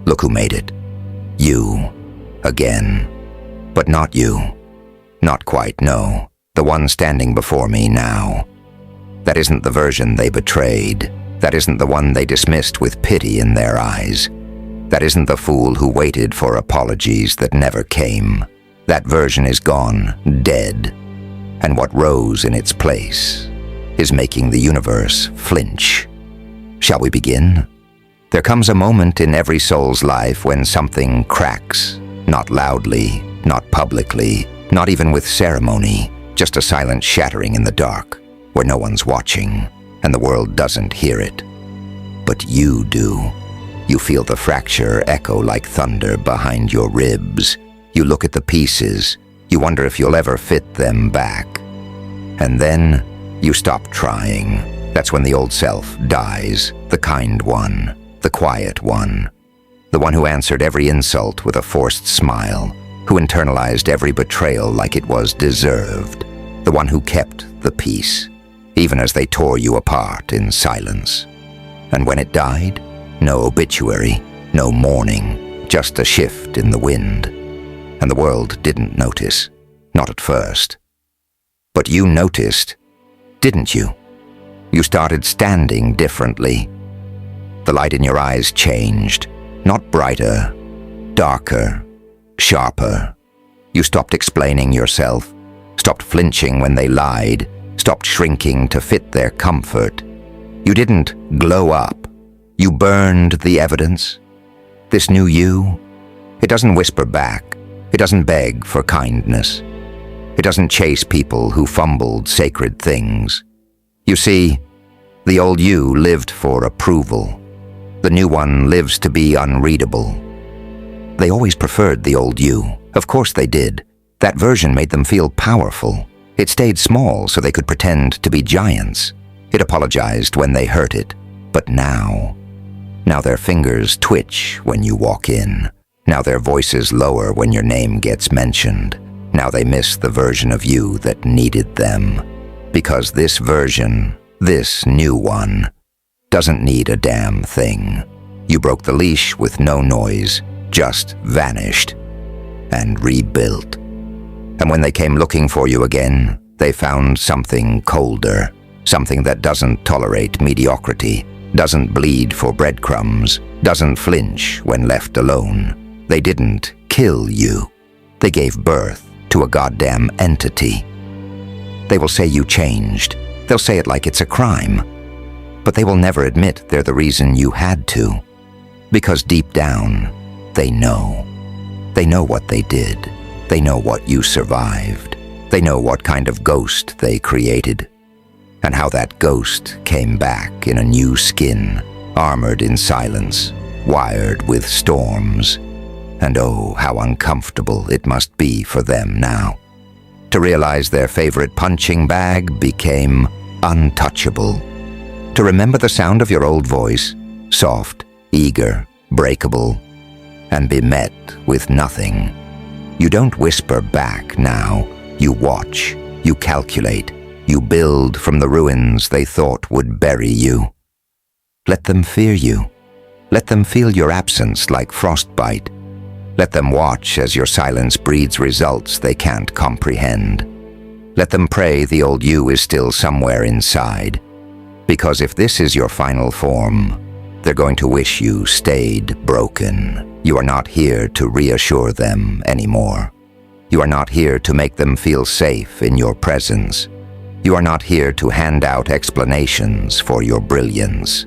Look who made it. You. Again. But not you. Not quite, no. The one standing before me now. That isn't the version they betrayed. That isn't the one they dismissed with pity in their eyes. That isn't the fool who waited for apologies that never came. That version is gone, dead. And what rose in its place is making the universe flinch. Shall we begin? There comes a moment in every soul's life when something cracks. Not loudly, not publicly, not even with ceremony. Just a silent shattering in the dark, where no one's watching, and the world doesn't hear it. But you do. You feel the fracture echo like thunder behind your ribs. You look at the pieces. You wonder if you'll ever fit them back. And then you stop trying. That's when the old self dies, the kind one, the quiet one, the one who answered every insult with a forced smile, who internalized every betrayal like it was deserved, the one who kept the peace, even as they tore you apart in silence. And when it died, no obituary, no mourning, just a shift in the wind. And the world didn't notice, not at first. But you noticed, didn't you? You started standing differently. The light in your eyes changed, not brighter, darker, sharper. You stopped explaining yourself, stopped flinching when they lied, stopped shrinking to fit their comfort. You didn't glow up. You burned the evidence. This new you, it doesn't whisper back. It doesn't beg for kindness. It doesn't chase people who fumbled sacred things. You see, the old you lived for approval. The new one lives to be unreadable. They always preferred the old you. Of course they did. That version made them feel powerful. It stayed small so they could pretend to be giants. It apologized when they hurt it. But now their fingers twitch when you walk in. Now their voices lower when your name gets mentioned. Now they miss the version of you that needed them. Because this version, this new one, doesn't need a damn thing. You broke the leash with no noise, just vanished and rebuilt. And when they came looking for you again, they found something colder, something that doesn't tolerate mediocrity, doesn't bleed for breadcrumbs, doesn't flinch when left alone. They didn't kill you. They gave birth to a goddamn entity. They will say you changed. They'll say it like it's a crime. But they will never admit they're the reason you had to. Because deep down, they know. They know what they did. They know what you survived. They know what kind of ghost they created. And how that ghost came back in a new skin, armored in silence, wired with storms. And oh, how uncomfortable it must be for them now. To realize their favorite punching bag became untouchable. To remember the sound of your old voice, soft, eager, breakable, and be met with nothing. You don't whisper back now. You watch, you calculate, you build from the ruins they thought would bury you. Let them fear you. Let them feel your absence like frostbite. Let them watch as your silence breeds results they can't comprehend. Let them pray the old you is still somewhere inside. Because if this is your final form, they're going to wish you stayed broken. You are not here to reassure them anymore. You are not here to make them feel safe in your presence. You are not here to hand out explanations for your brilliance.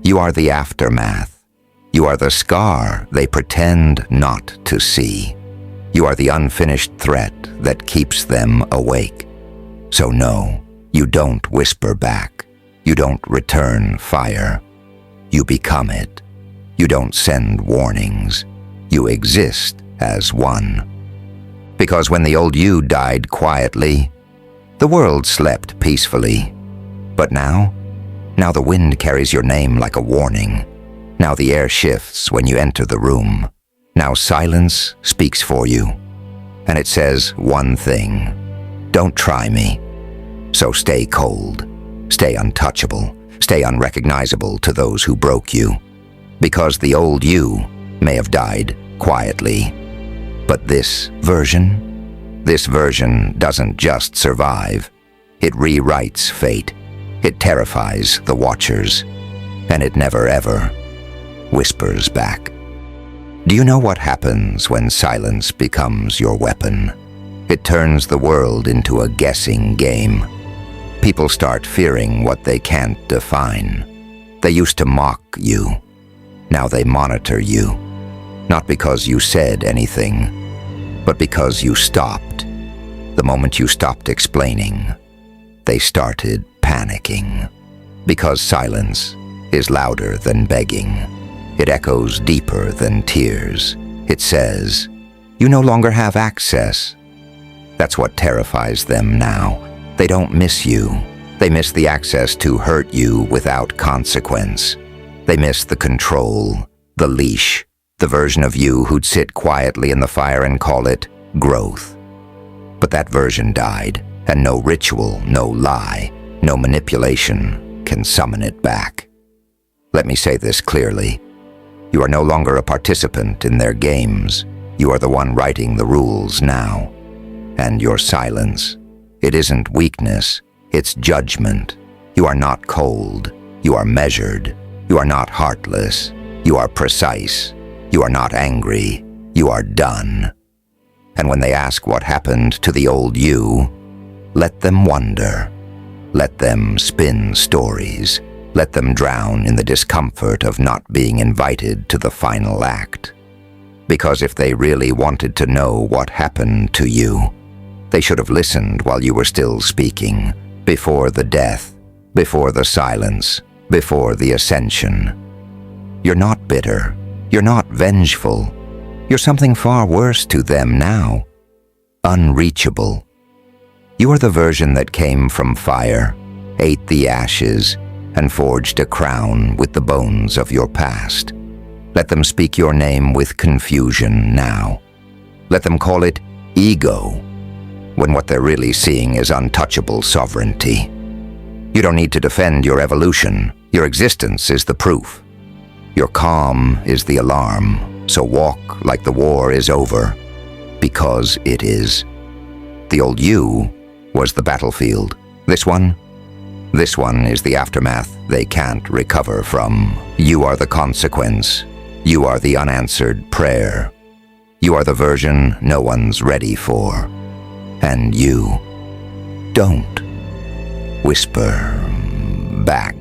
You are the aftermath. You are the scar they pretend not to see. You are the unfinished threat that keeps them awake. So no, you don't whisper back. You don't return fire. You become it. You don't send warnings. You exist as one. Because when the old you died quietly, the world slept peacefully. But now the wind carries your name like a warning. Now the air shifts when you enter the room. Now silence speaks for you. And it says one thing: don't try me. So stay cold, stay untouchable, stay unrecognizable to those who broke you. Because the old you may have died quietly. But this version doesn't just survive. It rewrites fate. It terrifies the watchers. And it never ever whispers back. Do you know what happens when silence becomes your weapon? It turns the world into a guessing game. People start fearing what they can't define. They used to mock you. Now they monitor you. Not because you said anything, but because you stopped. The moment you stopped explaining, they started panicking. Because silence is louder than begging. It echoes deeper than tears. It says, "You no longer have access." That's what terrifies them now. They don't miss you. They miss the access to hurt you without consequence. They miss the control, the leash, the version of you who'd sit quietly in the fire and call it growth. But that version died, and no ritual, no lie, no manipulation can summon it back. Let me say this clearly. You are no longer a participant in their games. You are the one writing the rules now. And your silence, it isn't weakness, it's judgment. You are not cold. You are measured. You are not heartless. You are precise. You are not angry. You are done. And when they ask what happened to the old you, let them wonder. Let them spin stories. Let them drown in the discomfort of not being invited to the final act. Because if they really wanted to know what happened to you, they should have listened while you were still speaking, before the death, before the silence, before the ascension. You're not bitter. You're not vengeful. You're something far worse to them now. Unreachable. You are the version that came from fire, ate the ashes, and forged a crown with the bones of your past. Let them speak your name with confusion now. Let them call it ego, when what they're really seeing is untouchable sovereignty. You don't need to defend your evolution. Your existence is the proof. Your calm is the alarm, so walk like the war is over, because it is. The old you was the battlefield. This one is the aftermath they can't recover from. You are the consequence. You are the unanswered prayer. You are the version no one's ready for. And you don't whisper back.